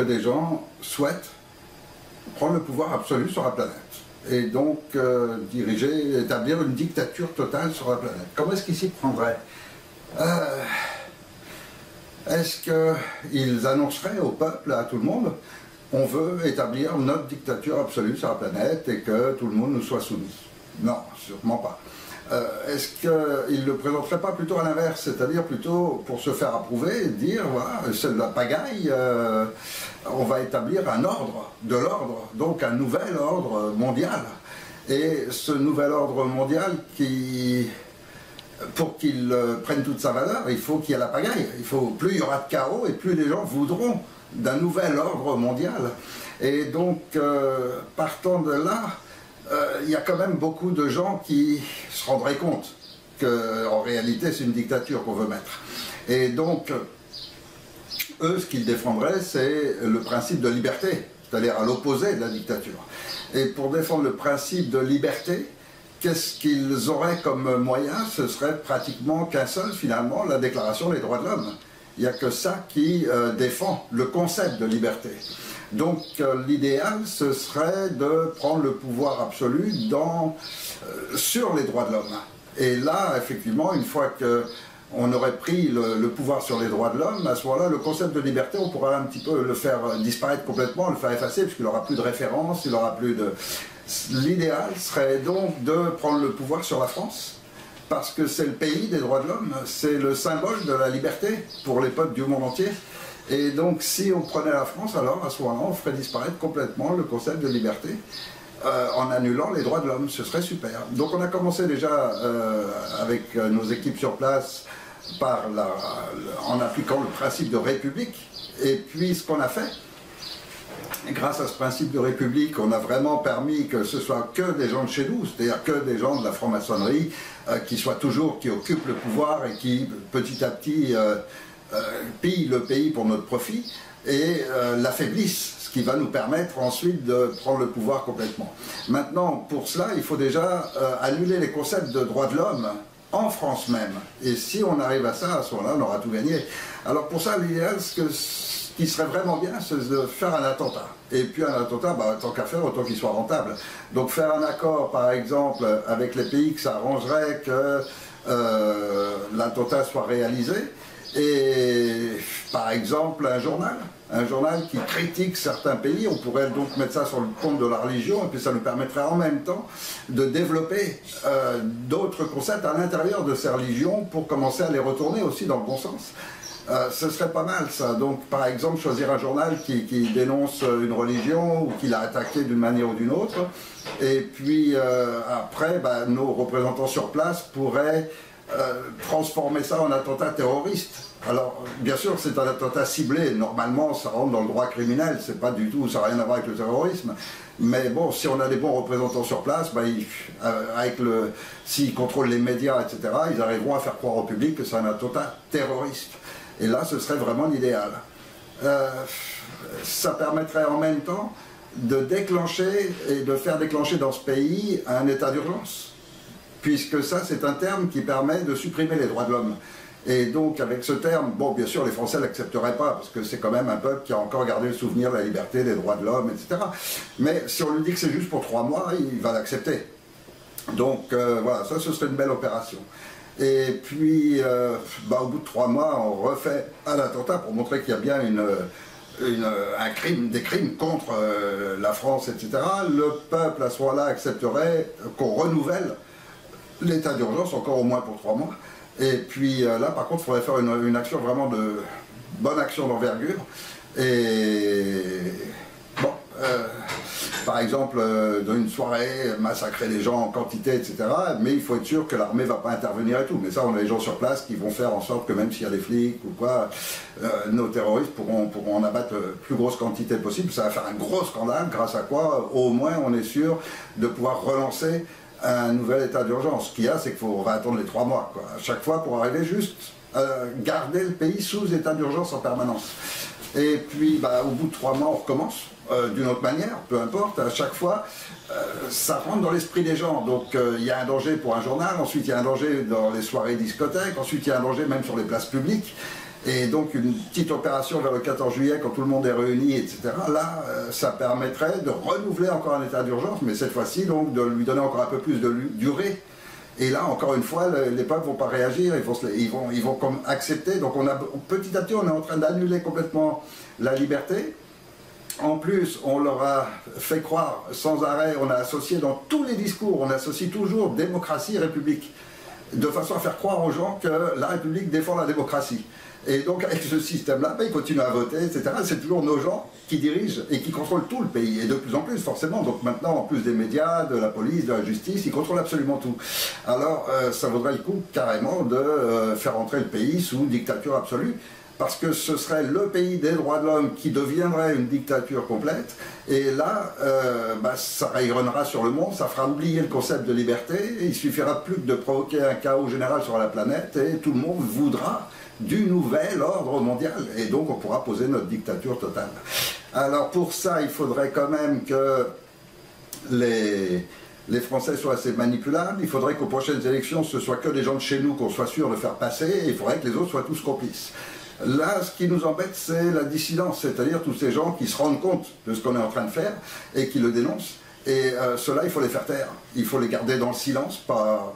Des gens souhaitent prendre le pouvoir absolu sur la planète et donc établir une dictature totale sur la planète. Comment est-ce qu'ils s'y prendraient? Est-ce qu'ils annonceraient au peuple, à tout le monde, on veut établir notre dictature absolue sur la planète et que tout le monde nous soit soumis? Non, sûrement pas. Est-ce qu'ils ne le présenteraient pas plutôt à l'inverse, c'est-à-dire plutôt pour se faire approuver et dire voilà, c'est de la pagaille, on va établir un ordre, de l'ordre, donc un nouvel ordre mondial. Et ce nouvel ordre mondial, pour qu'il prenne toute sa valeur, il faut qu'il y ait la pagaille. Plus il y aura de chaos et plus les gens voudront d'un nouvel ordre mondial. Et donc, partant de là, il y a quand même beaucoup de gens qui se rendraient compte qu'en réalité c'est une dictature qu'on veut mettre. Et donc, eux, ce qu'ils défendraient, c'est le principe de liberté, c'est-à-dire à l'opposé de la dictature. Et pour défendre le principe de liberté, qu'est-ce qu'ils auraient comme moyen? Ce serait pratiquement qu'un seul, finalement, la Déclaration des droits de l'homme. Il n'y a que ça qui défend le concept de liberté. Donc l'idéal, ce serait de prendre le pouvoir absolu sur les droits de l'homme. Et là, effectivement, une fois qu'on aurait pris le pouvoir sur les droits de l'homme, à ce moment-là, le concept de liberté, on pourrait un petit peu le faire disparaître complètement, le faire effacer, puisqu'il n'aura plus de référence, il n'aura plus de... L'idéal serait donc de prendre le pouvoir sur la France, parce que c'est le pays des droits de l'homme, c'est le symbole de la liberté pour les peuples du monde entier. Et donc, si on prenait la France, alors à ce moment-là, on ferait disparaître complètement le concept de liberté en annulant les droits de l'homme. Ce serait super. Donc, on a commencé déjà avec nos équipes sur place en appliquant le principe de république. Et puis, ce qu'on a fait, grâce à ce principe de république, on a vraiment permis que ce soit que des gens de chez nous, c'est-à-dire que des gens de la franc-maçonnerie qui occupent le pouvoir et qui, petit à petit, pillent le pays pour notre profit et l'affaiblissent, ce qui va nous permettre ensuite de prendre le pouvoir complètement. Maintenant, pour cela, il faut déjà annuler les concepts de droits de l'homme en France même. Et si on arrive à ça, à ce moment-là, on aura tout gagné. Alors pour ça, l'idéal, ce qui serait vraiment bien, c'est de faire un attentat. Et puis un attentat, tant qu'à faire, autant qu'il soit rentable. Donc faire un accord, par exemple, avec les pays que ça arrangerait que l'attentat soit réalisé. Et par exemple, un journal qui critique certains pays, on pourrait donc mettre ça sur le compte de la religion, et puis ça nous permettrait en même temps de développer d'autres concepts à l'intérieur de ces religions pour commencer à les retourner aussi dans le bon sens. Ce serait pas mal ça. Donc par exemple choisir un journal qui dénonce une religion ou qui l'a attaquée d'une manière ou d'une autre, et puis après nos représentants sur place pourraient transformer ça en attentat terroriste. Alors bien sûr c'est un attentat ciblé, normalement ça rentre dans le droit criminel, c'est pas du tout, ça n'a rien à voir avec le terrorisme, mais bon, si on a des bons représentants sur place, s'ils contrôlent les médias, etc., ils arriveront à faire croire au public que c'est un attentat terroriste. Et là, ce serait vraiment l'idéal. Ça permettrait en même temps de déclencher et de faire déclencher dans ce pays un état d'urgence. Puisque ça, c'est un terme qui permet de supprimer les droits de l'homme. Et donc, avec ce terme, bon, bien sûr, les Français ne l'accepteraient pas, parce que c'est quand même un peuple qui a encore gardé le souvenir de la liberté, des droits de l'homme, etc. Mais si on lui dit que c'est juste pour 3 mois, il va l'accepter. Donc, voilà, ça, ce serait une belle opération. Et puis, au bout de 3 mois, on refait un attentat pour montrer qu'il y a bien des crimes contre la France, etc. Le peuple, à ce moment-là, accepterait qu'on renouvelle l'état d'urgence encore au moins pour 3 mois. Et puis là, par contre, il faudrait faire une action vraiment de bonne action d'envergure. Et bon, par exemple, dans une soirée, massacrer les gens en quantité, etc. Mais il faut être sûr que l'armée ne va pas intervenir et tout. Mais ça, on a les gens sur place qui vont faire en sorte que même s'il y a des flics ou quoi, nos terroristes pourront en abattre la plus grosse quantité possible. Ça va faire un gros scandale, grâce à quoi, au moins, on est sûr de pouvoir relancer un nouvel état d'urgence. Ce qu'il y a, c'est qu'on va attendre les 3 mois, quoi. À chaque fois, pour arriver juste garder le pays sous état d'urgence en permanence. Et puis, au bout de 3 mois, on recommence d'une autre manière, peu importe. À chaque fois, ça rentre dans l'esprit des gens. Donc, il y a un danger pour un journal, ensuite il y a un danger dans les soirées discothèques, ensuite il y a un danger même sur les places publiques. Et donc une petite opération vers le 14 juillet, quand tout le monde est réuni, etc., là, ça permettrait de renouveler encore un état d'urgence, mais cette fois-ci, donc, de lui donner encore un peu plus de durée. Et là, encore une fois, les peuples ne vont pas réagir, ils vont comme accepter. Donc petit à petit, on est en train d'annuler complètement la liberté. En plus, on leur a fait croire sans arrêt, on a associé dans tous les discours, on associe toujours démocratie et république, de façon à faire croire aux gens que la République défend la démocratie. Et donc avec ce système-là, ils continuent à voter, etc. C'est toujours nos gens qui dirigent et qui contrôlent tout le pays, et de plus en plus forcément. Donc maintenant, en plus des médias, de la police, de la justice, ils contrôlent absolument tout. Alors ça vaudrait le coup carrément de faire entrer le pays sous dictature absolue, parce que ce serait le pays des droits de l'homme qui deviendrait une dictature complète, et là, ça rayonnera sur le monde, ça fera oublier le concept de liberté, et il suffira plus que de provoquer un chaos général sur la planète, et tout le monde voudra du nouvel ordre mondial, et donc on pourra poser notre dictature totale. Alors pour ça, il faudrait quand même que les Français soient assez manipulables, il faudrait qu'aux prochaines élections, ce soit que des gens de chez nous qu'on soit sûr de faire passer, et il faudrait que les autres soient tous complices. Là, ce qui nous embête, c'est la dissidence, c'est-à-dire tous ces gens qui se rendent compte de ce qu'on est en train de faire et qui le dénoncent. Et ceux-là, il faut les faire taire. Il faut les garder dans le silence, pas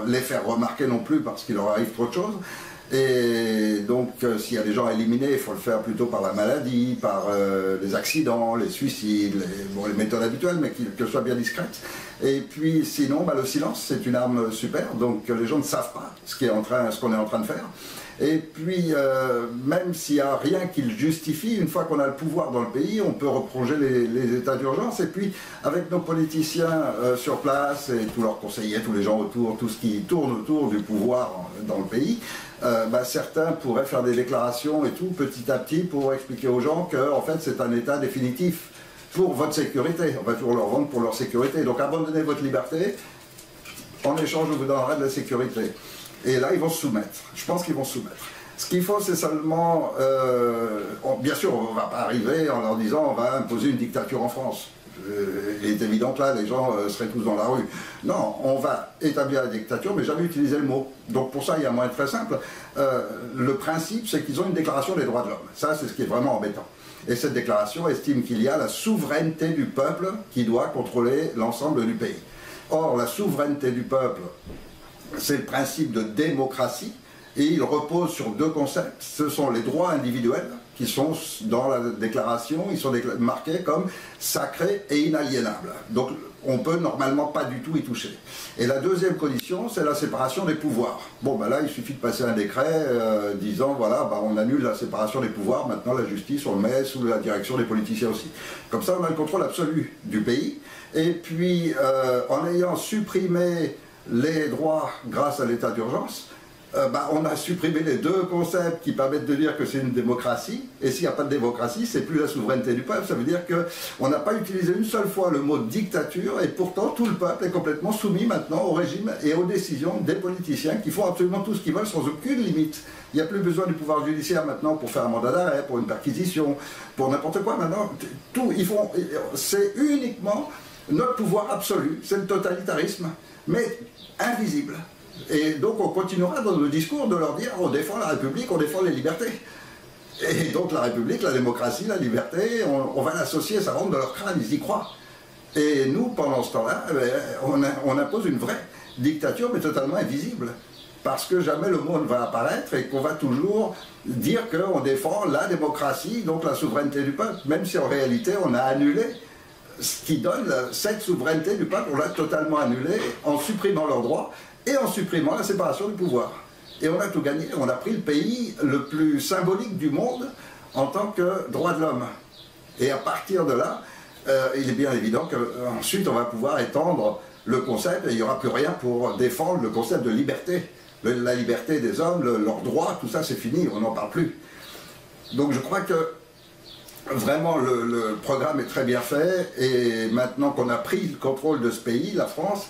les faire remarquer non plus parce qu'il leur arrive trop de choses. Et donc, s'il y a des gens à éliminer, il faut le faire plutôt par la maladie, par les accidents, les suicides, les méthodes habituelles, mais qu'elles soient bien discrètes. Et puis, sinon, le silence, c'est une arme super, donc les gens ne savent pas ce qu'on est en train de faire. Et puis, même s'il n'y a rien qui le justifie, une fois qu'on a le pouvoir dans le pays, on peut reprocher les états d'urgence. Et puis, avec nos politiciens sur place et tous leurs conseillers, tous les gens autour, tout ce qui tourne autour du pouvoir dans le pays, certains pourraient faire des déclarations et tout, petit à petit, pour expliquer aux gens que, en fait, c'est un état définitif pour votre sécurité. On va toujours leur vendre pour leur sécurité. Donc, abandonnez votre liberté, en échange, je vous donnerai de la sécurité. Et là, ils vont se soumettre. Je pense qu'ils vont se soumettre. Ce qu'il faut, c'est seulement... bien sûr, on ne va pas arriver en leur disant on va imposer une dictature en France. Il est évident que là, les gens seraient tous dans la rue. Non, on va établir la dictature, mais jamais utiliser le mot. Donc pour ça, il y a un moyen très simple. Le principe, c'est qu'ils ont une déclaration des droits de l'homme. Ça, c'est ce qui est vraiment embêtant. Et cette déclaration estime qu'il y a la souveraineté du peuple qui doit contrôler l'ensemble du pays. Or, la souveraineté du peuple, c'est le principe de démocratie, et il repose sur deux concepts. Ce sont les droits individuels, qui sont dans la déclaration, ils sont marqués comme sacrés et inaliénables. Donc on ne peut normalement pas du tout y toucher. Et la deuxième condition, c'est la séparation des pouvoirs. Bon, là, il suffit de passer un décret disant, voilà, on annule la séparation des pouvoirs, maintenant la justice, on le met sous la direction des politiciens aussi. Comme ça, on a le contrôle absolu du pays. Et puis, en ayant supprimé les droits grâce à l'état d'urgence, on a supprimé les deux concepts qui permettent de dire que c'est une démocratie, et s'il n'y a pas de démocratie, c'est plus la souveraineté du peuple. Ça veut dire qu'on n'a pas utilisé une seule fois le mot dictature, et pourtant tout le peuple est complètement soumis maintenant au régime et aux décisions des politiciens qui font absolument tout ce qu'ils veulent sans aucune limite. Il n'y a plus besoin du pouvoir judiciaire maintenant pour faire un mandat d'arrêt, pour une perquisition, pour n'importe quoi maintenant. Tout, c'est uniquement notre pouvoir absolu, c'est le totalitarisme, mais invisible. Et donc on continuera dans nos discours de leur dire on défend la République, on défend les libertés. Et donc la République, la démocratie, la liberté, on va l'associer, ça rentre dans leur crâne, ils y croient. Et nous, pendant ce temps-là, on impose une vraie dictature, mais totalement invisible. Parce que jamais le mot ne va apparaître et qu'on va toujours dire qu'on défend la démocratie, donc la souveraineté du peuple, même si en réalité on a annulé ce qui donne cette souveraineté du peuple, on l'a totalement annulée en supprimant leurs droits et en supprimant la séparation du pouvoir. Et on a tout gagné, on a pris le pays le plus symbolique du monde en tant que droit de l'homme. Et à partir de là, il est bien évident qu'ensuite on va pouvoir étendre le concept et il n'y aura plus rien pour défendre le concept de liberté. La liberté des hommes, leurs droits, tout ça c'est fini, on n'en parle plus. Donc je crois que vraiment le programme est très bien fait et maintenant qu'on a pris le contrôle de ce pays, la France,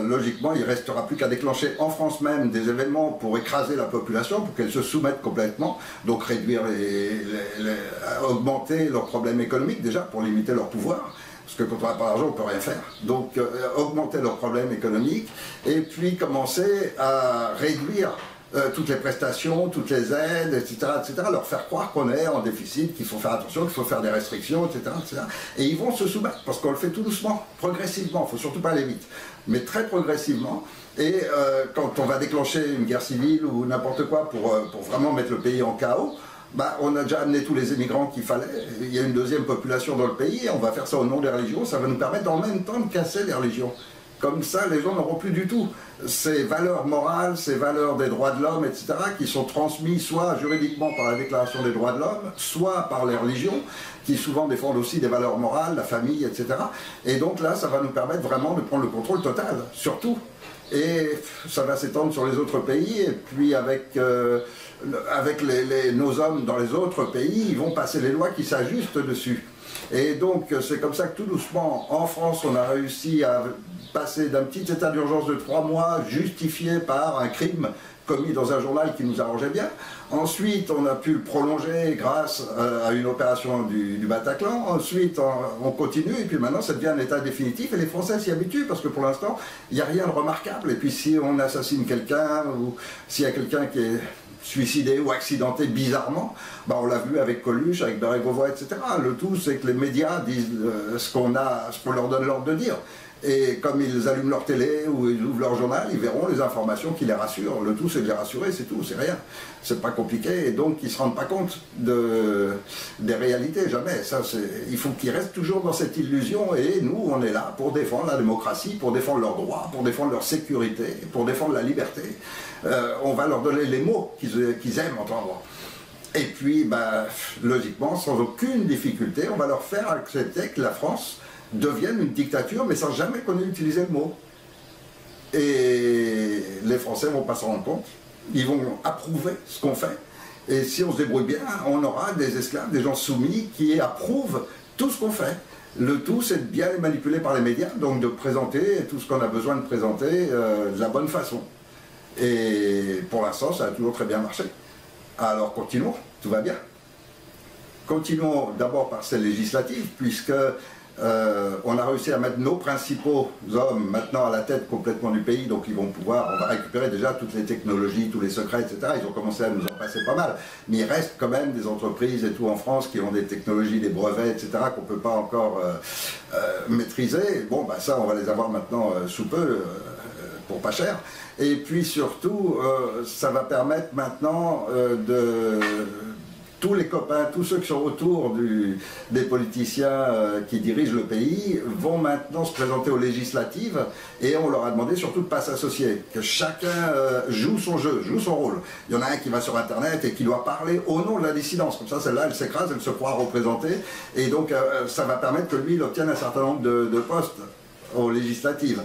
logiquement il ne restera plus qu'à déclencher en France même des événements pour écraser la population, pour qu'elle se soumette complètement, donc réduire augmenter leurs problèmes économiques déjà pour limiter leur pouvoir. Parce que quand on n'a pas d'argent, on ne peut rien faire. Donc, augmenter leurs problèmes économiques et puis commencer à réduire toutes les prestations, toutes les aides, etc., leur faire croire qu'on est en déficit, qu'il faut faire attention, qu'il faut faire des restrictions, etc. Et ils vont se soumettre, parce qu'on le fait tout doucement, progressivement, il ne faut surtout pas aller vite, mais très progressivement. Et quand on va déclencher une guerre civile ou n'importe quoi pour vraiment mettre le pays en chaos, bah, on a déjà amené tous les émigrants qu'il fallait, il y a une deuxième population dans le pays, et on va faire ça au nom des religions, ça va nous permettre en même temps de casser les religions. Comme ça, les gens n'auront plus du tout ces valeurs morales, ces valeurs des droits de l'homme, etc., qui sont transmises soit juridiquement par la Déclaration des droits de l'homme, soit par les religions, qui souvent défendent aussi des valeurs morales, la famille, etc. Et donc là, ça va nous permettre vraiment de prendre le contrôle total, surtout. Et ça va s'étendre sur les autres pays, et puis avec nos hommes dans les autres pays, ils vont passer les lois qui s'ajustent dessus. Et donc c'est comme ça que tout doucement, en France, on a réussi à passer d'un petit état d'urgence de 3 mois, justifié par un crime commis dans un journal qui nous arrangeait bien. Ensuite, on a pu le prolonger grâce à une opération du Bataclan. Ensuite, on continue, et puis maintenant, ça devient un état définitif, et les Français s'y habituent, parce que pour l'instant, il n'y a rien de remarquable. Et puis, si on assassine quelqu'un, ou s'il y a quelqu'un qui est suicidé ou accidenté bizarrement, bah on l'a vu avec Coluche, avec Bérégovoy, etc. Le tout, c'est que les médias disent ce qu'on leur donne l'ordre de dire. Et comme ils allument leur télé ou ils ouvrent leur journal, ils verront les informations qui les rassurent. Le tout, c'est de les rassurer, c'est tout, c'est rien. C'est pas compliqué, et donc ils ne se rendent pas compte des réalités, jamais. Ça, il faut qu'ils restent toujours dans cette illusion, et nous, on est là pour défendre la démocratie, pour défendre leurs droits, pour défendre leur sécurité, pour défendre la liberté. On va leur donner les mots qu'ils aiment entendre. Et puis, bah, logiquement, sans aucune difficulté, on va leur faire accepter que la France devienne une dictature, mais sans jamais qu'on ait utilisé le mot. Et les Français ne vont pas s'en rendre compte, ils vont approuver ce qu'on fait, et si on se débrouille bien, on aura des esclaves, des gens soumis qui approuvent tout ce qu'on fait. Le tout, c'est de bien les manipuler par les médias, donc de présenter tout ce qu'on a besoin de présenter de la bonne façon. Et pour l'instant, ça a toujours très bien marché. Alors continuons, tout va bien. Continuons d'abord par celle législative, puisque on a réussi à mettre nos principaux hommes maintenant à la tête complètement du pays, donc ils vont pouvoir, on va récupérer déjà toutes les technologies, tous les secrets, etc. Ils ont commencé à nous en passer pas mal, mais il reste quand même des entreprises et tout en France qui ont des technologies, des brevets, etc. qu'on ne peut pas encore maîtriser. Bon, bah ça, on va les avoir maintenant sous peu, pour pas cher. Et puis surtout, ça va permettre maintenant tous les copains, tous ceux qui sont autour des politiciens qui dirigent le pays vont maintenant se présenter aux législatives, et on leur a demandé surtout de ne pas s'associer, que chacun joue son jeu, joue son rôle. Il y en a un qui va sur Internet et qui doit parler au nom de la dissidence, comme ça celle-là elle s'écrase, elle se croit représentée, et donc ça va permettre que lui il obtienne un certain nombre de postes aux législatives.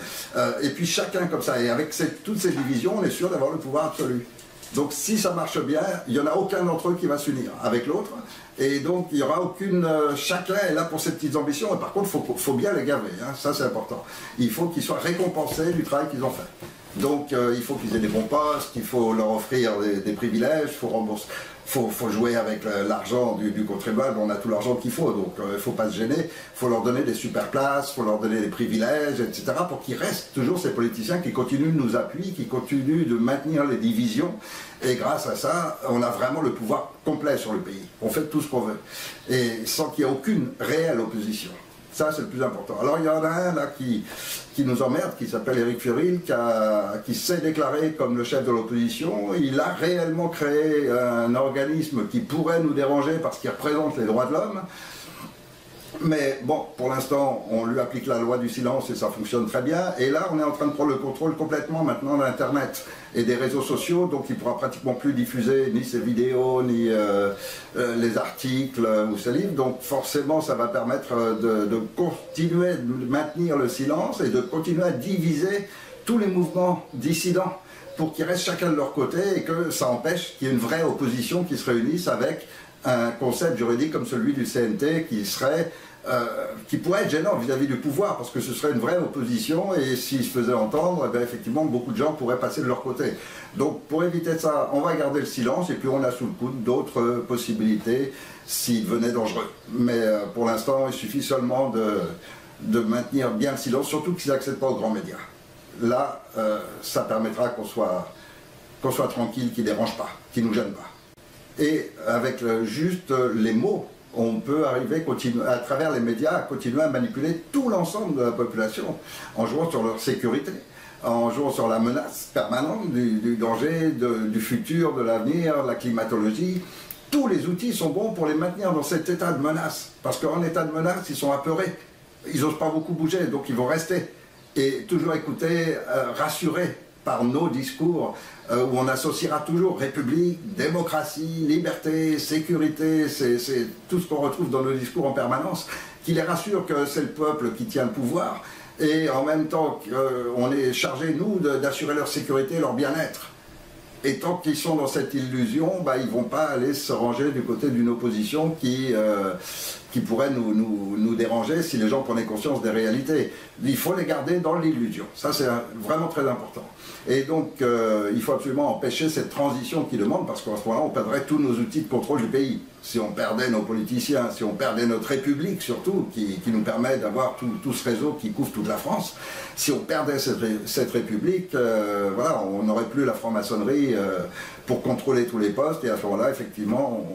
Et puis chacun comme ça, et avec toutes ces divisions, on est sûr d'avoir le pouvoir absolu. Donc si ça marche bien, il n'y en a aucun d'entre eux qui va s'unir avec l'autre, et donc il n'y aura aucune... chacun est là pour ses petites ambitions, et par contre il faut bien les gaver, hein, ça c'est important. Il faut qu'ils soient récompensés du travail qu'ils ont fait. Donc il faut qu'ils aient des bons postes, il faut leur offrir des privilèges, il faut rembourser. Faut jouer avec l'argent du contribuable, on a tout l'argent qu'il faut, donc il ne faut pas se gêner, il faut leur donner des super places, il faut leur donner des privilèges, etc., pour qu'ils restent toujours ces politiciens qui continuent de nous appuyer, qui continuent de maintenir les divisions, et grâce à ça, on a vraiment le pouvoir complet sur le pays. On fait tout ce qu'on veut, et sans qu'il y ait aucune réelle opposition. Ça, c'est le plus important. Alors, il y en a un là qui nous emmerde, qui s'appelle Éric Furil, qui s'est déclaré comme le chef de l'opposition. Il a réellement créé un organisme qui pourrait nous déranger parce qu'il représente les droits de l'homme. Mais bon, pour l'instant, on lui applique la loi du silence et ça fonctionne très bien. Et là, on est en train de prendre le contrôle complètement maintenant d'Internet et des réseaux sociaux, donc il ne pourra pratiquement plus diffuser ni ses vidéos, ni les articles ou ses livres. Donc forcément, ça va permettre de continuer de maintenir le silence et de continuer à diviser tous les mouvements dissidents pour qu'ils restent chacun de leur côté et que ça empêche qu'il y ait une vraie opposition qui se réunisse avec un concept juridique comme celui du CNT qui pourrait être gênant vis-à-vis du pouvoir, parce que ce serait une vraie opposition, et s'il se faisait entendre, eh bien, effectivement, beaucoup de gens pourraient passer de leur côté. Donc, pour éviter ça, on va garder le silence, et puis on a sous le coude d'autres possibilités s'il devenait dangereux. Mais pour l'instant, il suffit seulement de maintenir bien le silence, surtout qu'ils n'accèdent pas aux grands médias. Là, ça permettra qu'on soit qu'on soit tranquille, qui ne dérange pas, qui ne nous gêne pas. Et avec juste les mots, on peut arriver à travers les médias à continuer à manipuler tout l'ensemble de la population en jouant sur leur sécurité, en jouant sur la menace permanente du danger, du futur, de l'avenir, la climatologie. Tous les outils sont bons pour les maintenir dans cet état de menace. Parce qu'en état de menace, ils sont apeurés. Ils n'osent pas beaucoup bouger, donc ils vont rester. Et toujours écouter, rassurés par nos discours, où on associera toujours République, démocratie, liberté, sécurité, c'est tout ce qu'on retrouve dans nos discours en permanence, qui les rassure que c'est le peuple qui tient le pouvoir, et en même temps on est chargé, nous, d'assurer leur sécurité, leur bien-être. Et tant qu'ils sont dans cette illusion, ils ne vont pas aller se ranger du côté d'une opposition qui pourrait nous déranger si les gens prenaient conscience des réalités. Il faut les garder dans l'illusion. Ça, c'est vraiment très important. Et donc, il faut absolument empêcher cette transition qu'ils demandent, parce qu'en ce moment-là, on perdrait tous nos outils de contrôle du pays. Si on perdait nos politiciens, si on perdait notre République surtout, qui nous permet d'avoir tout ce réseau qui couvre toute la France, si on perdait cette République, voilà, on n'aurait plus la franc-maçonnerie pour contrôler tous les postes, et à ce moment-là, effectivement,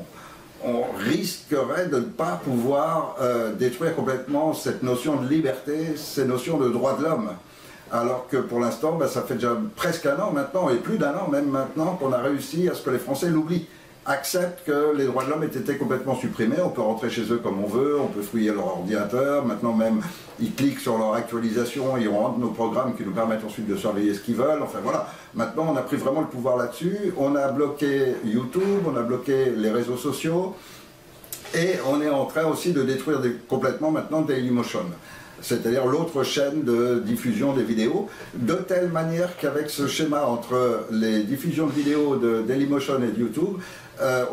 on risquerait de ne pas pouvoir détruire complètement cette notion de liberté, ces notions de droits de l'homme. Alors que pour l'instant, ça fait déjà presque un an maintenant, et plus d'un an même maintenant, qu'on a réussi à ce que les Français l'oublient, acceptent que les droits de l'homme aient été complètement supprimés. On peut rentrer chez eux comme on veut, on peut fouiller leur ordinateur, maintenant même ils cliquent sur leur actualisation, ils rentrent nos programmes qui nous permettent ensuite de surveiller ce qu'ils veulent. Enfin voilà, maintenant on a pris vraiment le pouvoir là-dessus, on a bloqué YouTube, on a bloqué les réseaux sociaux, et on est en train aussi de détruire complètement maintenant Dailymotion, c'est-à-dire l'autre chaîne de diffusion des vidéos, de telle manière qu'avec ce schéma entre les diffusions de vidéos de Dailymotion et de YouTube,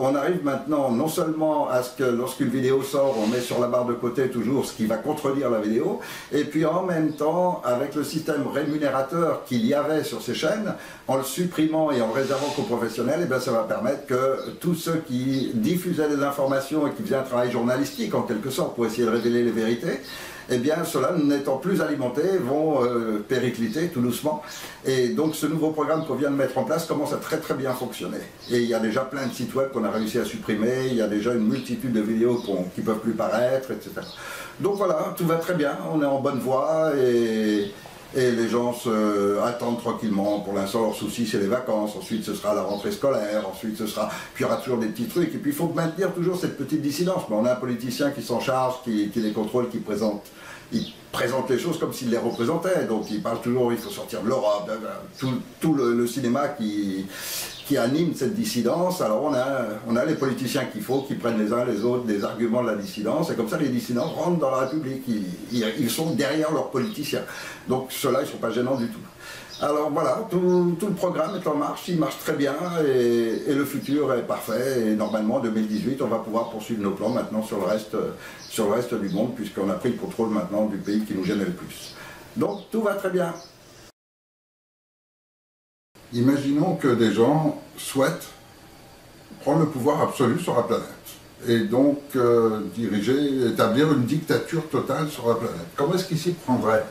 on arrive maintenant non seulement à ce que lorsqu'une vidéo sort, on met sur la barre de côté toujours ce qui va contredire la vidéo, et puis en même temps, avec le système rémunérateur qu'il y avait sur ces chaînes, en le supprimant et en le réservant qu'aux professionnels, ça va permettre que tous ceux qui diffusaient des informations et qui faisaient un travail journalistique en quelque sorte pour essayer de révéler les vérités, ceux-là, n'étant plus alimentés, vont péricliter tout doucement. Et donc ce nouveau programme qu'on vient de mettre en place commence à très très bien fonctionner. Et il y a déjà plein de sites web qu'on a réussi à supprimer, il y a déjà une multitude de vidéos qui ne peuvent plus paraître, etc. Donc voilà, tout va très bien, on est en bonne voie, et les gens attendent tranquillement. Pour l'instant, leur souci, c'est les vacances. Ensuite, ce sera la rentrée scolaire. Ensuite, puis il y aura toujours des petits trucs. Et puis, il faut maintenir toujours cette petite dissidence. Mais on a un politicien qui s'en charge, qui les contrôle, qui présente. Il présente les choses comme s'il les représentait. Donc, il parle toujours, il faut sortir de l'Europe. Tout le cinéma qui anime cette dissidence. Alors, on a les politiciens qu'il faut, qui prennent les uns les autres des arguments de la dissidence. Et comme ça, les dissidents rentrent dans la République. Ils sont derrière leurs politiciens. Donc, ceux-là, ils ne sont pas gênants du tout. Alors voilà, tout le programme est en marche, il marche très bien, et le futur est parfait. Et normalement, en 2018, on va pouvoir poursuivre nos plans maintenant sur le reste du monde, puisqu'on a pris le contrôle maintenant du pays qui nous gênait le plus. Donc, tout va très bien. Imaginons que des gens souhaitent prendre le pouvoir absolu sur la planète, et donc établir une dictature totale sur la planète. Comment est-ce qu'ils s'y prendraient ?